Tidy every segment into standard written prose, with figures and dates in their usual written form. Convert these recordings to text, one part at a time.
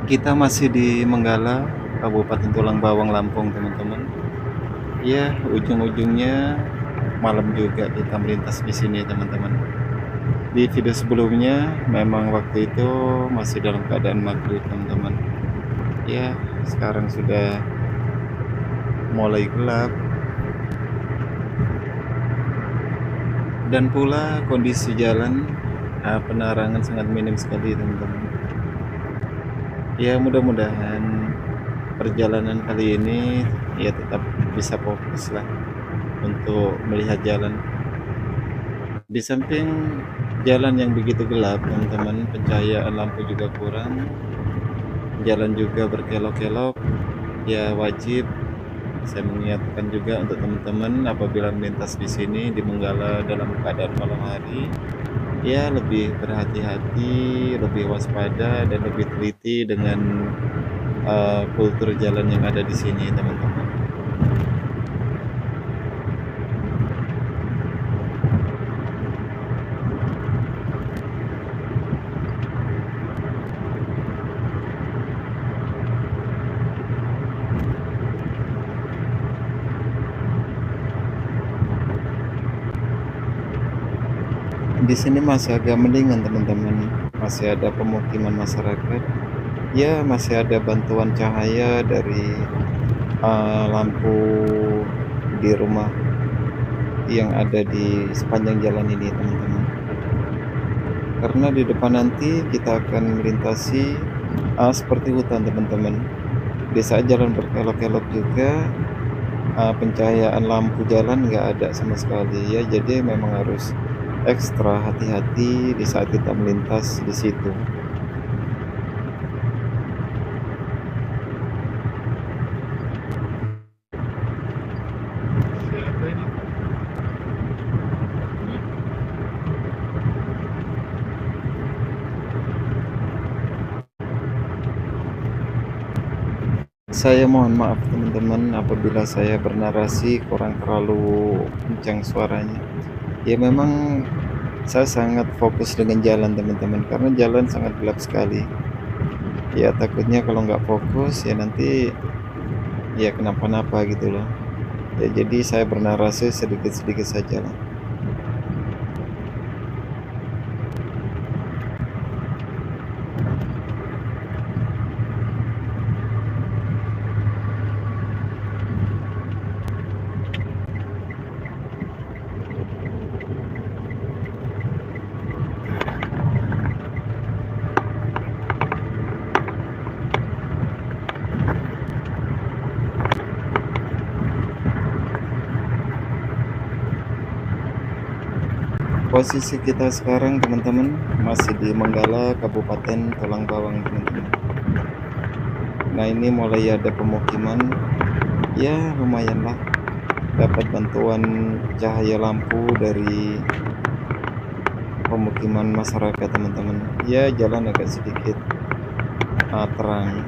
Kita masih di Menggala, Kabupaten Tulang Bawang, Lampung, teman-teman. Ya, ujung-ujungnya malam juga kita melintas di sini, teman-teman. Di video sebelumnya, memang waktu itu masih dalam keadaan maghrib, teman-teman. Ya, sekarang sudah mulai gelap dan pula kondisi jalan penerangan sangat minim sekali, teman-teman. Ya, mudah-mudahan perjalanan kali ini ya tetap bisa fokus lah untuk melihat jalan. Di samping jalan yang begitu gelap, teman-teman, pencahayaan lampu juga kurang, jalan juga berkelok-kelok. Ya wajib saya mengingatkan juga untuk teman-teman apabila melintas di sini di Menggala dalam keadaan malam hari, ya lebih berhati-hati, lebih waspada dan lebih teliti dengan kultur jalan yang ada di sini, teman-teman. Di sini masih agak mendingan, teman-teman. Masih ada pemukiman masyarakat. Ya, masih ada bantuan cahaya dari lampu di rumah yang ada di sepanjang jalan ini, teman-teman. Karena di depan nanti kita akan melintasi seperti hutan, teman-teman. Di saat jalan berkelok-kelok juga, pencahayaan lampu jalan nggak ada sama sekali ya. Jadi memang harus ekstra hati-hati di saat kita melintas di situ. Siapa ini? Saya mohon maaf, teman-teman, apabila saya bernarasi kurang terlalu kencang suaranya. Ya memang saya sangat fokus dengan jalan, teman-teman, karena jalan sangat gelap sekali. Ya takutnya kalau nggak fokus ya nanti ya kenapa-napa gitu loh. Ya jadi saya bernarasi sedikit-sedikit saja lah. Posisi kita sekarang, teman-teman, masih di Menggala, Kabupaten Tulang Bawang, teman-teman. Nah ini mulai ada pemukiman, ya lumayan lah, dapat bantuan cahaya lampu dari pemukiman masyarakat, teman-teman. Ya jalan agak sedikit terang.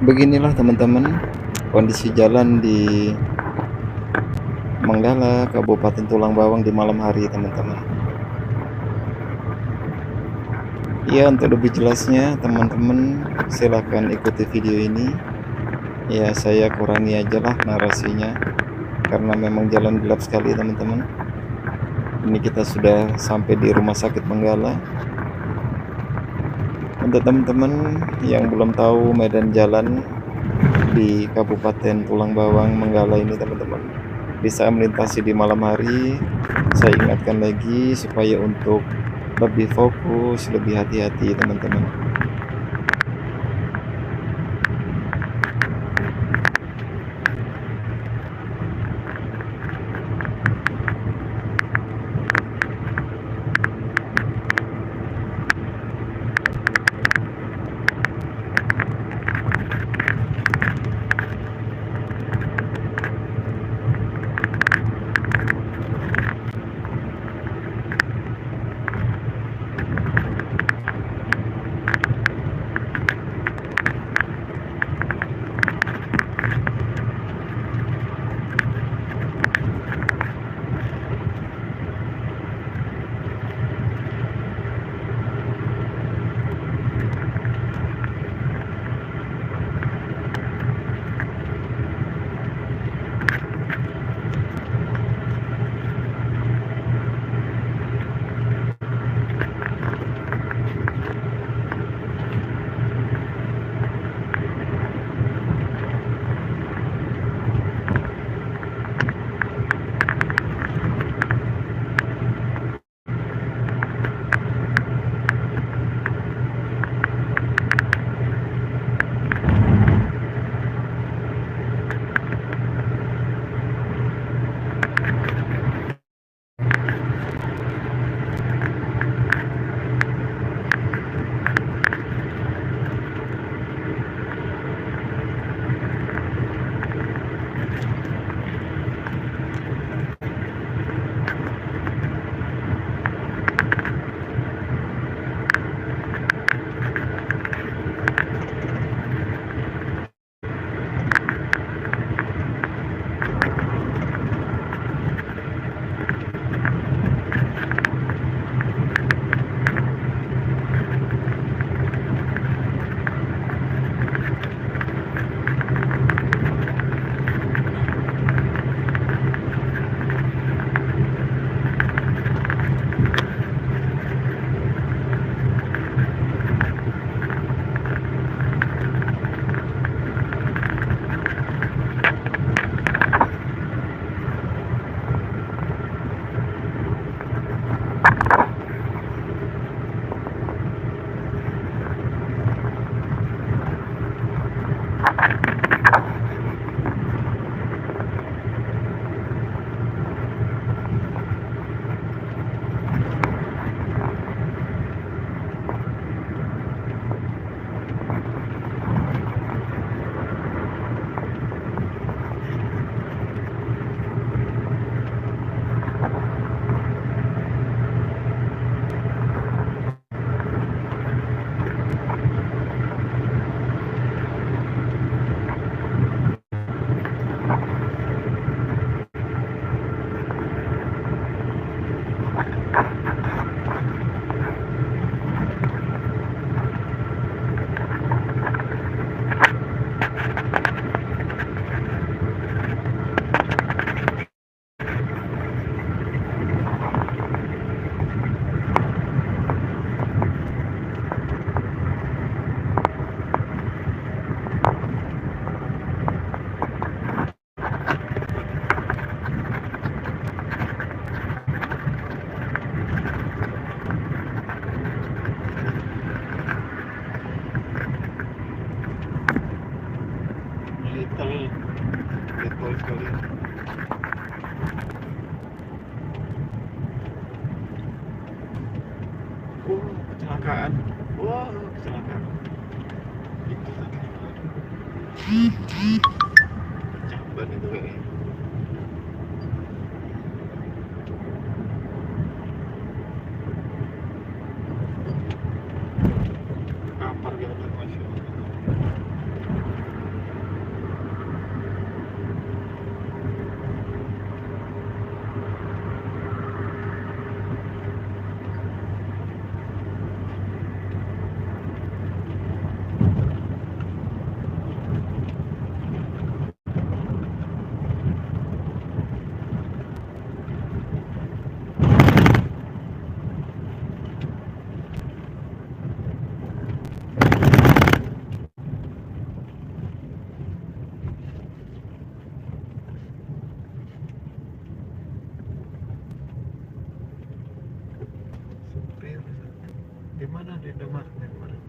Beginilah, teman-teman, kondisi jalan di Menggala, Kabupaten Tulang Bawang di malam hari, teman-teman. Ya untuk lebih jelasnya, teman-teman silahkan ikuti video ini. Ya saya kurangi aja lah narasinya karena memang jalan gelap sekali, teman-teman. Ini kita sudah sampai di Rumah Sakit Menggala. Untuk teman-teman yang belum tahu medan jalan di Kabupaten Tulang Bawang Menggala ini, teman-teman, bisa melintasi di malam hari. Saya ingatkan lagi supaya untuk lebih fokus, lebih hati-hati, teman-teman. sekali. Kecelakaan. Wah, kecelakaan. Itu tadi. Pecah ban itu kayaknya. Kampar gitu kan, Masya Allah. Supir. Di mana di Indomaretnya kemarin?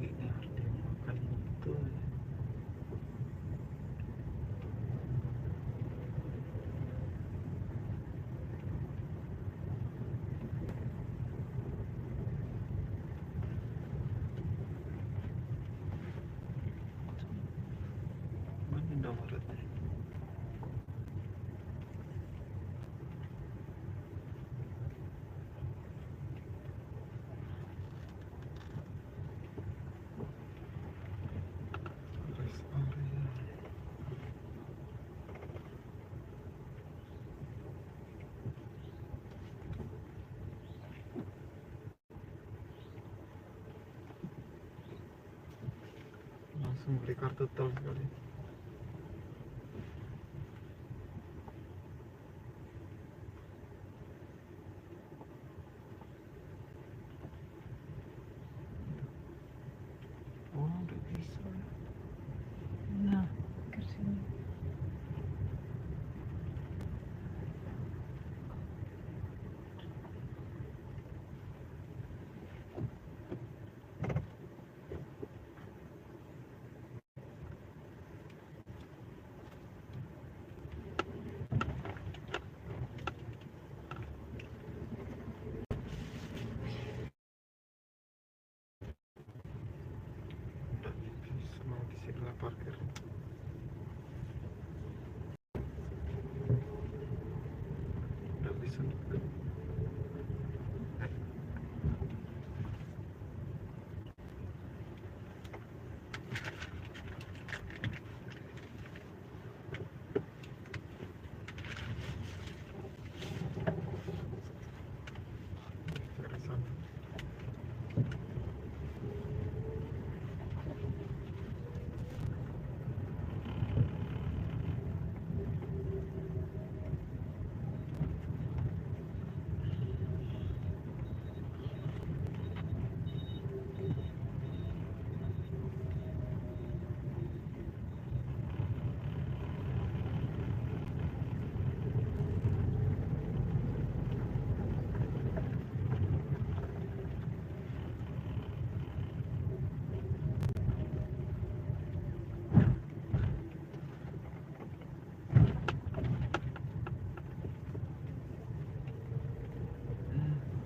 Ini arti makan itu. Mana Indomaretnya? Rest area. Langsung beli kartu tol sekali. Oh, udah bisa. Nah, ke sini. Udah bisa, mau di sini lah parkir. Udah bisa nih. Dari sana.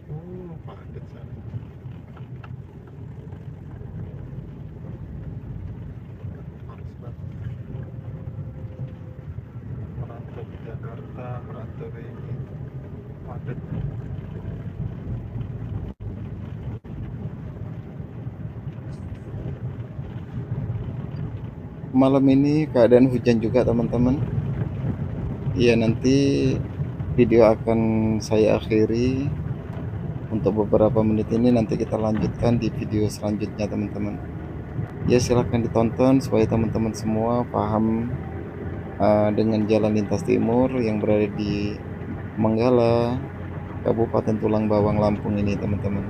Oh, padat sana. Harus banget. Merantau ke Jakarta, merantau ke ini. Padat. Malam ini keadaan hujan juga teman-teman. Ya nanti video akan saya akhiri untuk beberapa menit ini, nanti kita lanjutkan di video selanjutnya teman-teman. Ya silahkan ditonton supaya teman-teman semua paham dengan jalan lintas timur yang berada di Manggala, Kabupaten Tulang Bawang, Lampung ini teman-teman.